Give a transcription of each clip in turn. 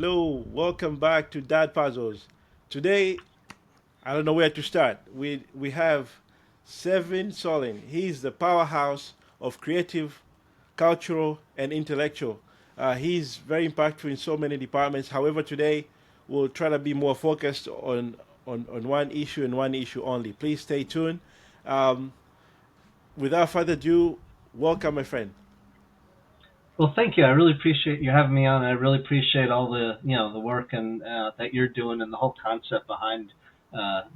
Hello, welcome back to Dad Puzzles. Today, I don't know where to start. We have Cevin Soling. He's the powerhouse of creative, cultural, and intellectual. He's very impactful in so many departments. However, today we'll try to be more focused on one issue and one issue only. Please stay tuned. Um, Without further ado, welcome, my friend. Well, thank you. I really appreciate you having me on. I really appreciate all the work and that you're doing, and the whole concept behind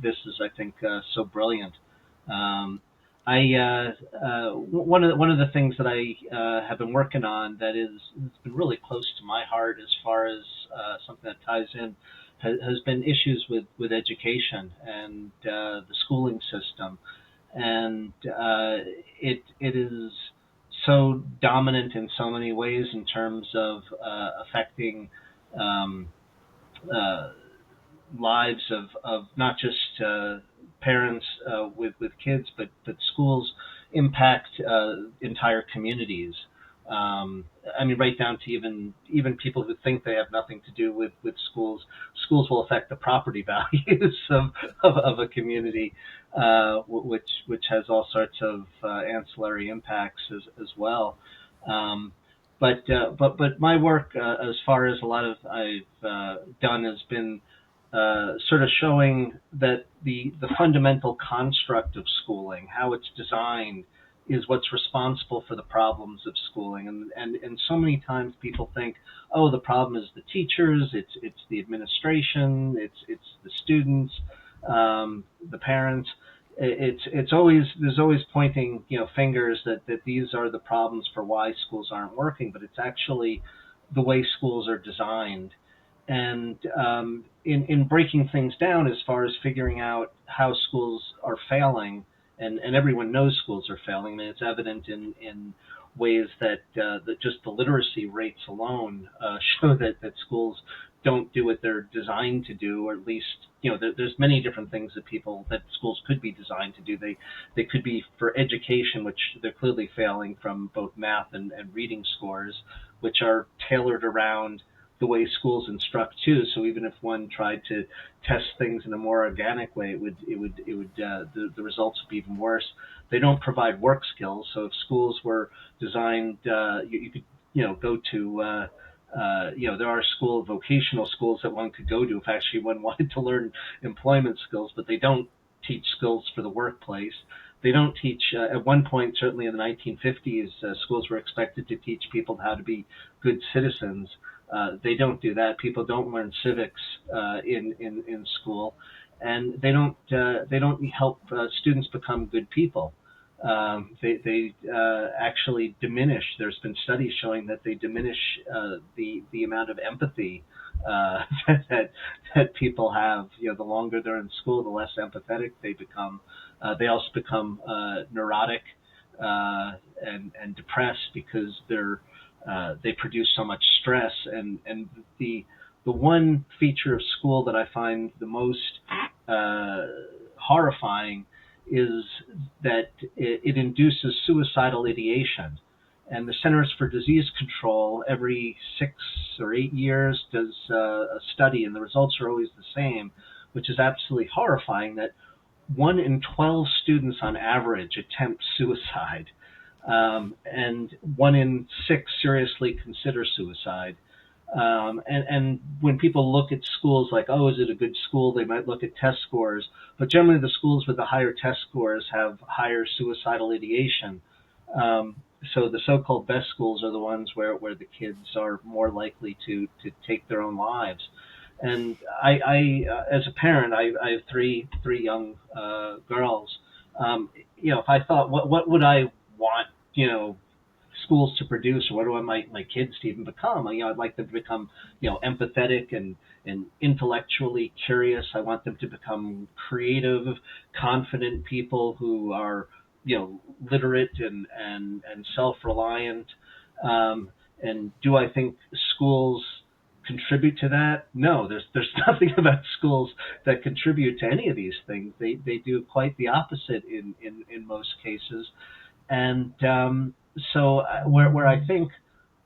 this is, I think, so brilliant. Um, one of the things that I have been working on that is has been really close to my heart as far as something that ties in has been issues with education and the schooling system, and it is so dominant in so many ways in terms of affecting um, uh, lives of not just parents with kids, but schools impact entire communities. I mean, right down to even people who think they have nothing to do with schools. Schools will affect the property values of a community, which has all sorts of ancillary impacts as well. Um, but my work, as far as a lot of I've done, has been sort of showing that the fundamental construct of schooling, how it's designed, is what's responsible for the problems of schooling. And so many times people think, oh, the problem is the teachers, it's the administration, it's the students, the parents. It's always there's always pointing fingers that these are the problems for why schools aren't working, but it's actually the way schools are designed. And in breaking things down as far as figuring out how schools are failing, and everyone knows schools are failing. I mean, it's evident in ways that just the literacy rates alone show that schools don't do what they're designed to do, or at least there's many different things that schools could be designed to do. They could be for education, which they're clearly failing from both math and reading scores, which are tailored around the way schools instruct too. So even if one tried to test things in a more organic way, the results would be even worse. They don't provide work skills. So if schools were designed, you could go to there are vocational schools that one could go to if actually one wanted to learn employment skills, but they don't teach skills for the workplace. They don't teach. At one point, certainly in the 1950s, schools were expected to teach people how to be good citizens. They don't do that. People don't learn civics in school, and they don't help students become good people. They actually diminish. There's been studies showing that they diminish the amount of empathy that people have. The longer they're in school, the less empathetic they become. They also become neurotic and depressed because they produce so much stress. And the one feature of school that I find the most uh, horrifying is that it induces suicidal ideation. And the Centers for Disease Control every 6 or 8 years does a study, and the results are always the same, which is absolutely horrifying. That 1 in 12 students on average attempt suicide, and 1 in 6 seriously consider suicide. And when people look at schools like, oh, is it a good school? They might look at test scores, but generally the schools with the higher test scores have higher suicidal ideation. So the so-called best schools are the ones where the kids are more likely to take their own lives. And as a parent, I have three young girls. If I thought, what would I want, schools to produce, or what do I want my kids to even become? I'd like them to become, empathetic and intellectually curious. I want them to become creative, confident people who are, literate and self-reliant. And do I think schools contribute to that? No, there's nothing about schools that contribute to any of these things. They do quite the opposite in most cases. And so where I think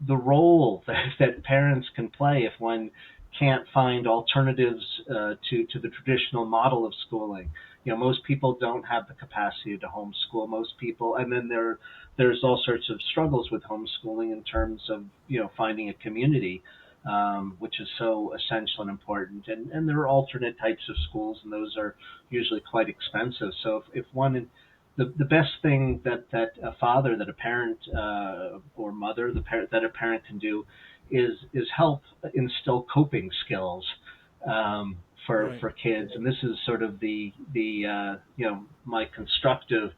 the role that parents can play if one can't find alternatives to the traditional model of schooling. Most people don't have the capacity to homeschool. Most people, and then there's all sorts of struggles with homeschooling in terms of finding a community, which is so essential and important. And there are alternate types of schools, and those are usually quite expensive. So if one the best thing that a father, that a parent or mother, that a parent can do is help instill coping skills Right. for kids. And this is sort of the my constructive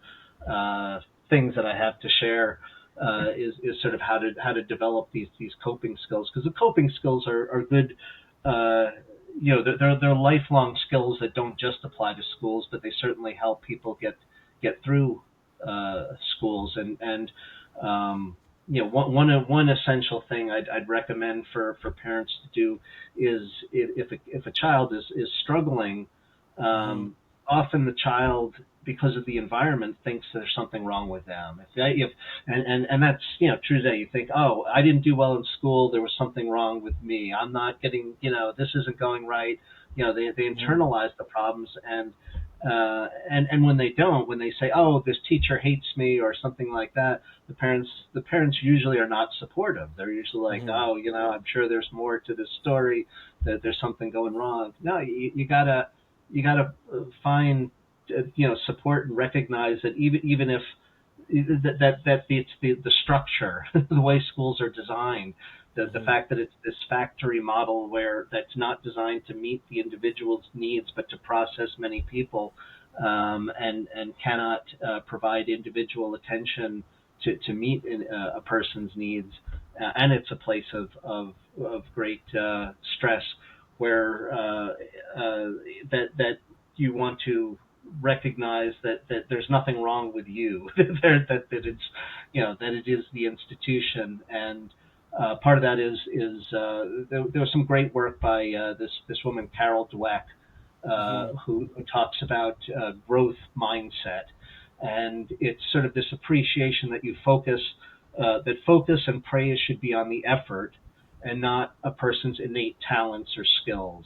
uh, things that I have to share. Is sort of how to develop these coping skills, because the coping skills are good. Uh, they're lifelong skills that don't just apply to schools, but they certainly help people get through schools. And one essential thing I'd recommend for parents to do is, if a child is struggling, Mm-hmm. often the child, because of the environment, thinks there's something wrong with them. And that's true today. You think, oh, I didn't do well in school, there was something wrong with me. I'm not getting, this isn't going right. They Mm-hmm. internalize the problems. And when they don't, when they say, oh, this teacher hates me or something like that, the parents usually are not supportive. They're usually like, Mm-hmm. oh, I'm sure there's more to this story, that there's something going wrong. No, you gotta find support, and recognize that even if that it's the structure, the way schools are designed, the Mm-hmm. fact that it's this factory model where that's not designed to meet the individual's needs, but to process many people, and cannot provide individual attention to meet a person's needs. And it's a place of great stress, where that you want to recognize that there's nothing wrong with you, that it's that it is the institution. And part of that is there was some great work by this woman, Carol Dweck, Mm-hmm. who talks about growth mindset. And it's sort of this appreciation that focus and praise should be on the effort, and not a person's innate talents or skills.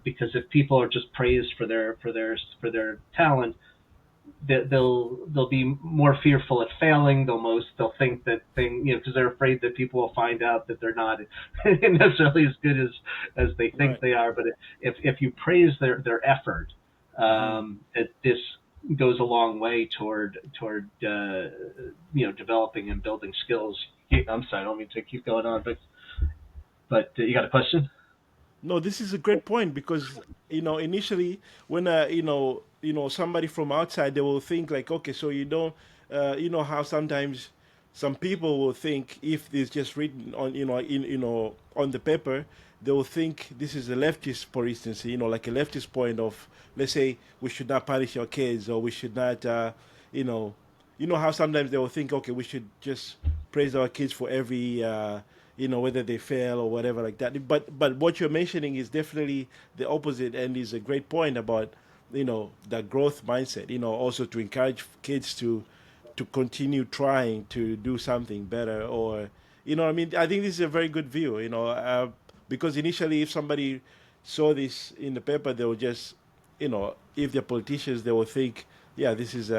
Because if people are just praised for their talent, they'll be more fearful at failing. They'll think that because they're afraid that people will find out that they're not necessarily as good as they think Right. they are. But if you praise their effort, Mm-hmm. this goes a long way toward developing and building skills. I'm sorry, I don't mean to keep going on, but you got a question? No, this is a great point because initially when somebody from outside, they will think like, okay, so how sometimes some people will think, if it's just written on on the paper, they will think this is a leftist, for instance, like a leftist point of, let's say, we should not punish your kids, or we should not you know how sometimes they will think, okay, we should just praise our kids for every whether they fail or whatever like that. But what you're mentioning is definitely the opposite, and is a great point about the growth mindset. Also to encourage kids to continue trying to do something better, or what I mean. I think this is a very good view. Because initially, if somebody saw this in the paper, they will just, if they're politicians, they will think, yeah, this is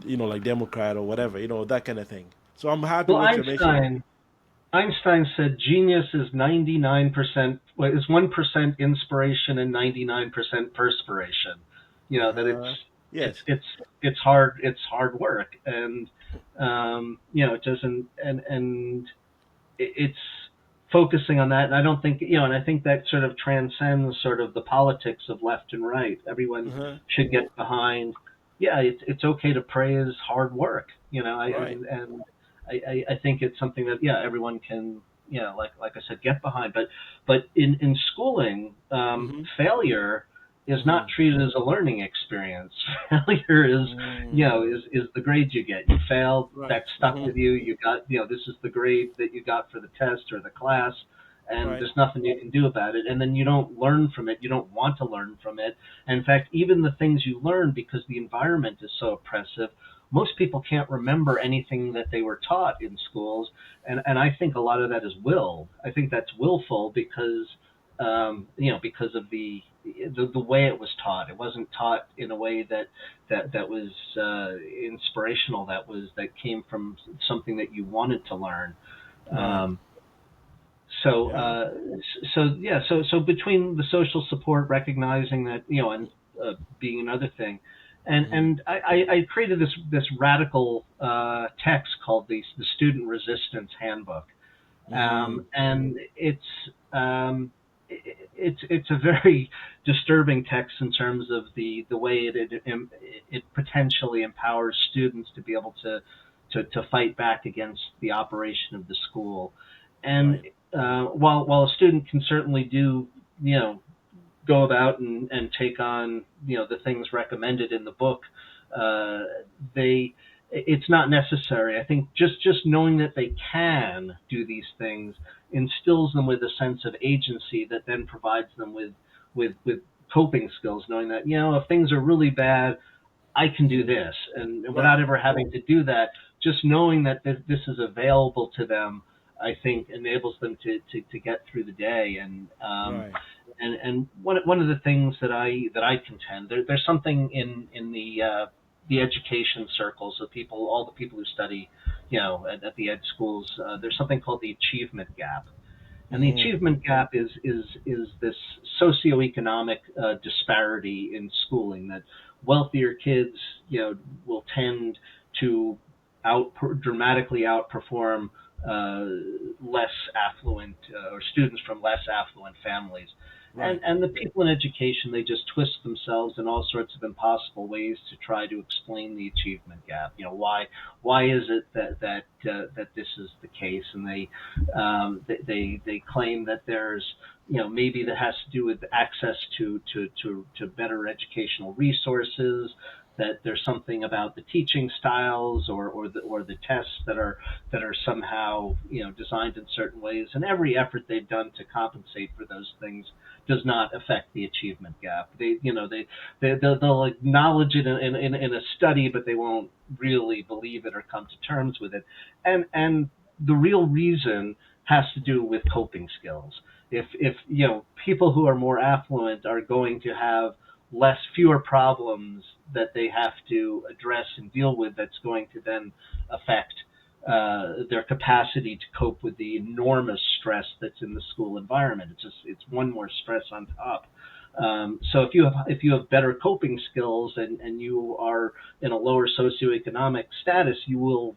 like Democrat or whatever, that kind of thing. So I'm happy Well, what you're mentioning. Einstein said genius is 99%, well, is 1% inspiration and 99% perspiration. That Uh-huh. it's Yes. it's it's hard work. And it doesn't, and it's focusing on that. And I don't think, and I think that sort of transcends sort of the politics of left and right. Everyone Uh-huh. should get behind. Yeah, it's okay to praise hard work. Right. I think it's something that, yeah, everyone can, like I said, get behind. But in schooling, Mm-hmm. failure is Mm-hmm. not treated as a learning experience. Failure is, Mm. is the grade you get. You failed, Right. that stuck Mm-hmm. with you. You got, this is the grade that you got for the test or the class, and Right. there's nothing you can do about it. And then you don't learn from it. You don't want to learn from it. And in fact, even the things you learn, because the environment is so oppressive, most people can't remember anything that they were taught in schools, and I think a lot of that is will. I think that's willful because because of the way it was taught. It wasn't taught in a way that was inspirational. That came from something that you wanted to learn. Right. Um, so Yeah. so between the social support, recognizing that and being another thing, Mm-hmm. and I created this radical text called the Student Resistance Handbook, Mm-hmm. and it's a very disturbing text in terms of the way it potentially empowers students to be able to fight back against the operation of the school. And Right. while a student can certainly do you know go about and take on the things recommended in the book, uh, they it's not necessary. I think just knowing that they can do these things instills them with a sense of agency that then provides them with coping skills, knowing that if things are really bad, I can do Mm-hmm. this, and without Right. ever having to do that, just knowing that this is available to them, I think enables them to get through the day. Right. And one of the things that I contend, there's something in the education circles of people, all the people who study, at the ed schools, there's something called the achievement gap. And the Mm-hmm. achievement gap is this socioeconomic disparity in schooling, that wealthier kids, will tend to dramatically outperform uh, less affluent or students from less affluent families. And Right. and the people in education, they just twist themselves in all sorts of impossible ways to try to explain the achievement gap. Why is it that this is the case? And they claim that there's maybe that has to do with access to better educational resources, that there's something about the teaching styles or the tests that are somehow designed in certain ways, and every effort they've done to compensate for those things does not affect the achievement gap. They'll acknowledge it in a study, but they won't really believe it or come to terms with it. And the real reason has to do with coping skills. If people who are more affluent are going to have fewer problems that they have to address and deal with, that's going to then affect their capacity to cope with the enormous stress that's in the school environment. It's one more stress on top. So if you have better coping skills, and you are in a lower socioeconomic status, you will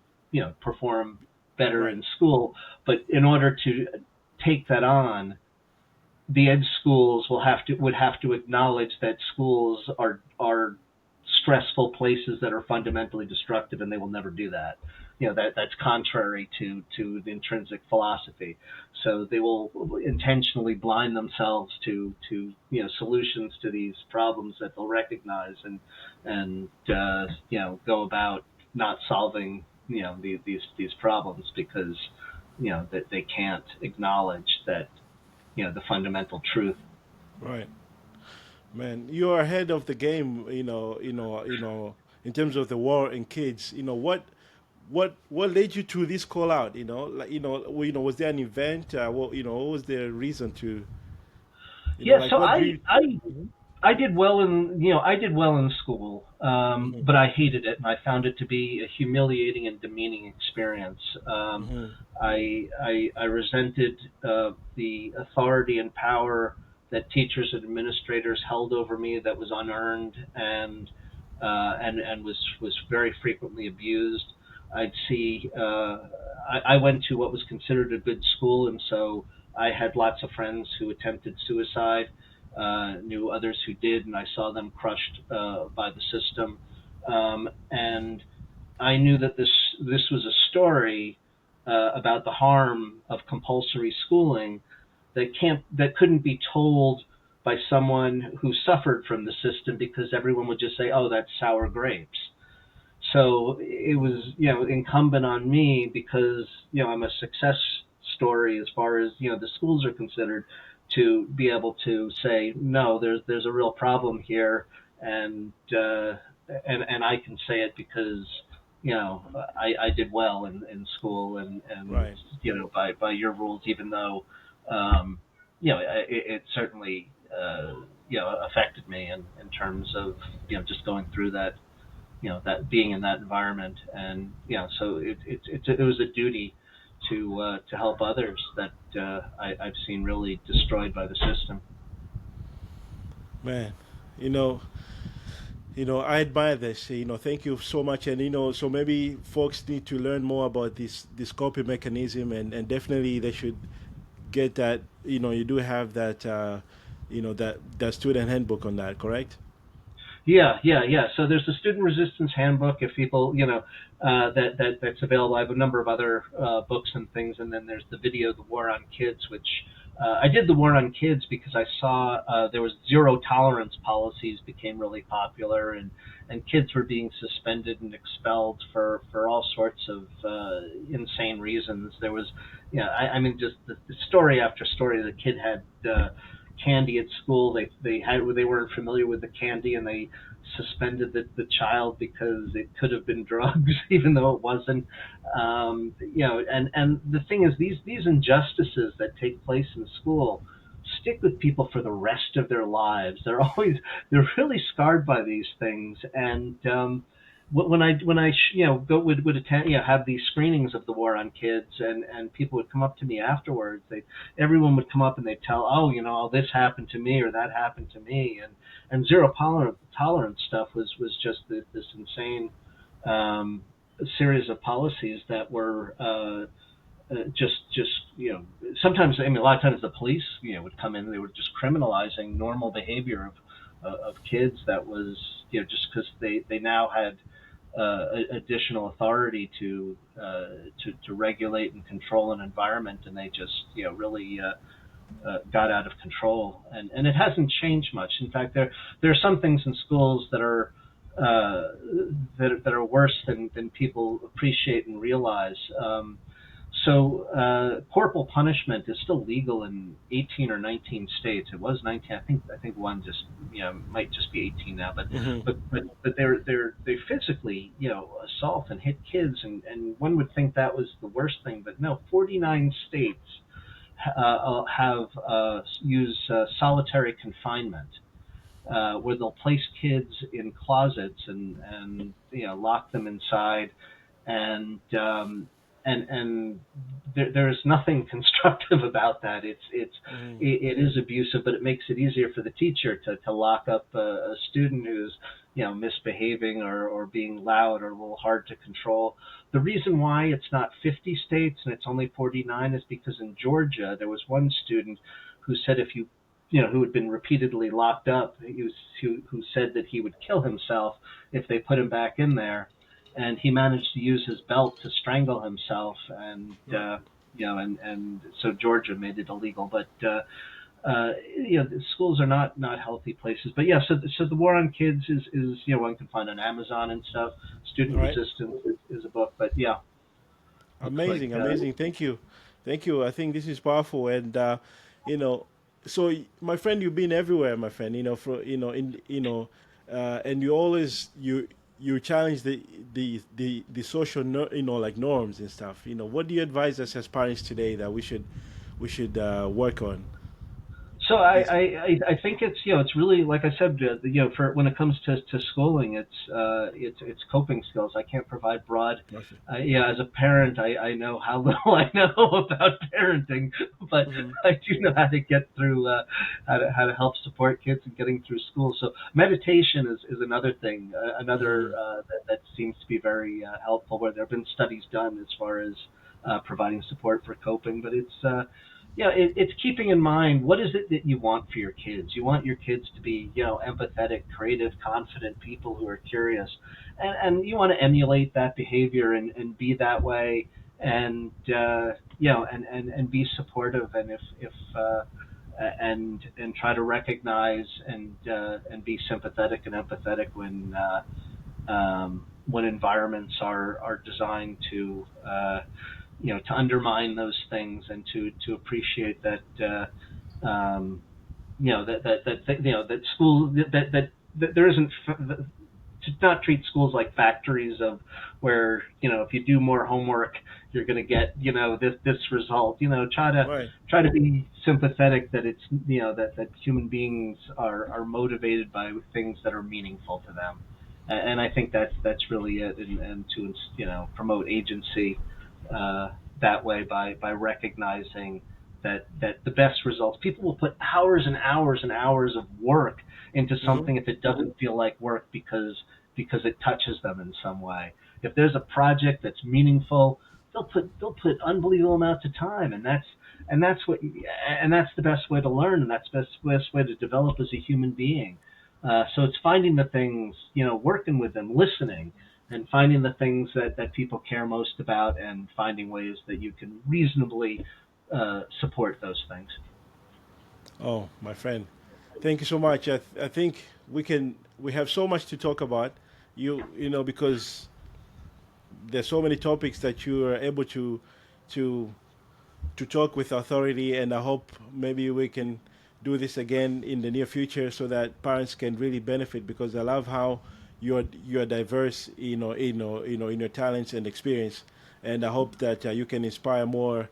perform better Right. in school. But in order to take that on, the ed schools would have to acknowledge that schools are stressful places that are fundamentally destructive, and they will never do that. That's contrary to the intrinsic philosophy. So they will intentionally blind themselves to solutions to these problems that they'll recognize, and go about not solving these problems because that they can't acknowledge that the fundamental truth. Right. Man, you are ahead of the game. In terms of the war in kids. What led you to this call out? Was there an event? What was the reason to, Yeah, like so what I drew? I Mm-hmm. I did well in school, but I hated it, and I found it to be a humiliating and demeaning experience. Mm-hmm. I resented the authority and power that teachers and administrators held over me, that was unearned, and was very frequently abused. I'd see. I went to what was considered a good school, and so I had lots of friends who attempted suicide, knew others who did, and I saw them crushed by the system. And I knew that this was a story about the harm of compulsory schooling that couldn't be told by someone who suffered from the system, because everyone would just say, "Oh, that's sour grapes." So it was incumbent on me, because I'm a success story as far as the schools are considered, to be able to say, no, there's a real problem here, and I can say it because I did well in school, and Right. by your rules, even though it certainly affected me in terms of just going through that, that being in that environment. And so it was a duty to help others that I've seen really destroyed by the system. Man, you know, I admire this. Thank you so much. And so maybe folks need to learn more about this coping mechanism, and definitely they should get that. You do have that. That student handbook on that, correct? Yeah. So there's the student resistance handbook. If people, that's available. I have a number of other books and things, and then there's the video, The War on Kids, which I did the War on Kids because I saw there was zero tolerance policies became really popular, and kids were being suspended and expelled for all sorts of insane reasons. There was, I mean, just the story after story. The kid had. Candy at school. They weren't familiar with the candy, and they suspended the child because it could have been drugs, even though it wasn't. And the thing is, these injustices that take place in school stick with people for the rest of their lives. They're really scarred by these things. And when I go would attend, have these screenings of The War on Kids, and people would come up to me afterwards. Everyone would come up and they'd tell, oh, this happened to me or that happened to me. And zero tolerance stuff was just this insane series of policies that were just sometimes, I mean, a lot of times the police would come in, they were just criminalizing normal behavior of kids. That was just because they now had additional authority to regulate and control an environment, and they just really got out of control. And it hasn't changed much. In fact, there are some things in schools that are that are worse than people appreciate and realize. Corporal punishment is still legal in 18 or 19 states. It was 19. I think one just might just be 18 now. But Hmm. but but but they physically assault and hit kids, and one would think that was the worst thing, but no. 49 states have used solitary confinement, where they'll place kids in closets and lock them inside, and there is nothing constructive about that. Hmm. It is abusive, but it makes it easier for the teacher to lock up a student who's misbehaving or being loud or a little hard to control. The reason why it's not 50 states and it's only 49 is because in Georgia there was one student who said if who had been repeatedly locked up, who said that he would kill himself if they put him back in there, and he managed to use his belt to strangle himself, and Right. and so Georgia made it illegal. But the schools are not healthy places. But yeah, so the War on Kids is one can find on Amazon and stuff. All Student right. Resistance is a book, but yeah, looks like Amazing, amazing. Thank you. I think this is powerful, and you know, my friend, you've been everywhere, my friend. For and you always you challenge the social like norms and stuff. What do you advise us as parents today that we should work on So I, this? I, I think it's it's really like I said, for when it comes to schooling, it's coping skills. I can't provide broad. Perfect. As a parent, I know how little I know about parenting, but Hmm. I do know how to get through, how to help support kids in getting through school. So meditation is another thing, Hmm. another that seems to be very helpful. Where there have been studies done as far as providing support for coping, but it's keeping in mind what is it that you want for your kids. You want your kids to be, empathetic, creative, confident people who are curious, and you want to emulate that behavior and be that way, and and be supportive, and if and try to recognize and be sympathetic and empathetic when environments are designed to undermine those things, and to appreciate that that school that there isn't to not treat schools like factories of where if you do more homework you're going to get this result. Right. Try to be sympathetic that it's that human beings are motivated by things that are meaningful to them, and I think that's really it, and to promote agency uh, that way by recognizing that the best results, people will put hours and hours and hours of work into Mm-hmm. something if it doesn't feel like work because it touches them in some way. If there's a project that's meaningful, they'll put unbelievable amounts of time, and that's the best way to learn, and that's the best way to develop as a human being. So it's finding the things, working with them, listening, and finding the things that people care most about, and finding ways that you can reasonably support those things. Oh, my friend, thank you so much. I think we have so much to talk about. Because there's so many topics that you are able to to talk with authority, and I hope maybe we can do this again in the near future so that parents can really benefit, because I love how you're diverse, in your talents and experience, and I hope that you can inspire more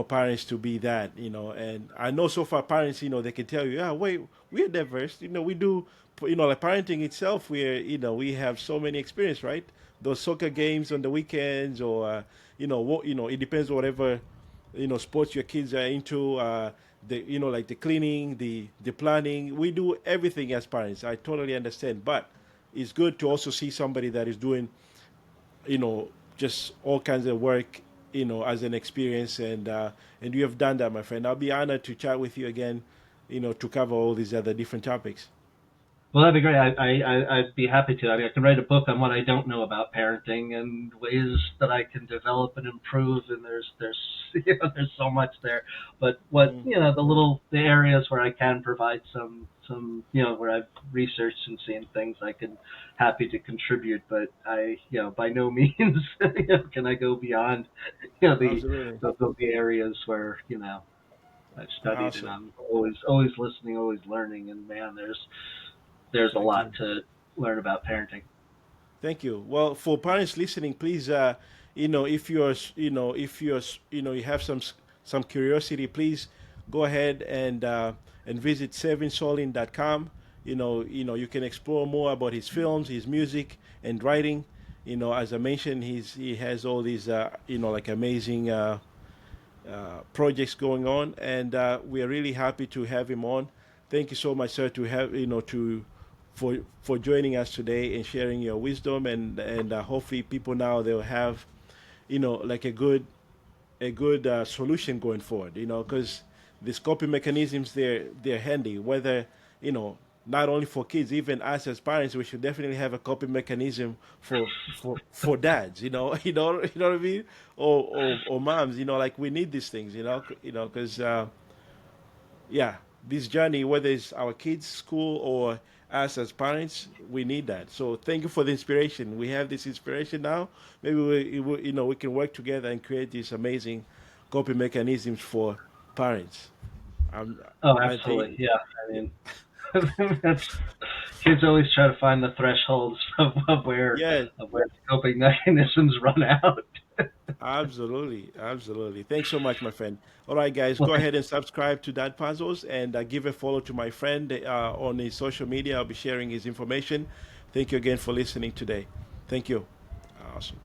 parents to be that, and I know so far parents, they can tell you, yeah, wait, we're diverse, we do, like parenting itself, we have so many experience, right? Those soccer games on the weekends, or it depends on whatever sports your kids are into, the like the cleaning, the planning, we do everything as parents. I totally understand, but it's good to also see somebody that is doing you know just all kinds of work, as an experience, and you have done that, my friend. I'll be honored to chat with you again, to cover all these other different topics. Well, that'd be great. I'd be happy to. I mean, I can write a book on what I don't know about parenting and ways that I can develop and improve. And there's there's so much there. But what Mm, the areas where I can provide some where I've researched and seen things, I can happy to contribute. But I by no means can I go beyond absolutely. the areas where I've studied, and Awesome. I'm always listening, always learning. And man, there's a Thank lot you. to learn about parenting. Thank you. Well, for parents listening, please, if you're, if you're, you have some curiosity, please go ahead and visit cevinsoling.com. You can explore more about his films, his music, and writing. As I mentioned, he has all these, like amazing projects going on, and we are really happy to have him on. Thank you so much, sir, to have to for joining us today and sharing your wisdom, and hopefully people now they'll have like a good solution going forward. Because these coping mechanisms they're handy. Whether you know not only for kids, even us as parents, we should definitely have a coping mechanism for dads. You know what I mean, or moms. Like we need these things. Because yeah, this journey, whether it's our kids' school or us as parents, we need that. So thank you for the inspiration. We have this inspiration now. Maybe we can work together and create these amazing coping mechanisms for parents. Um, Oh, I think, absolutely. Yeah. I mean, that's kids always try to find the thresholds yeah, of where the coping mechanisms run out. absolutely, absolutely. Thanks so much, my friend. All right, guys, Well, go ahead and subscribe to Dad Puzzles, and give a follow to my friend on his social media. I'll be sharing his information. Thank you again for listening today. Thank you. Awesome.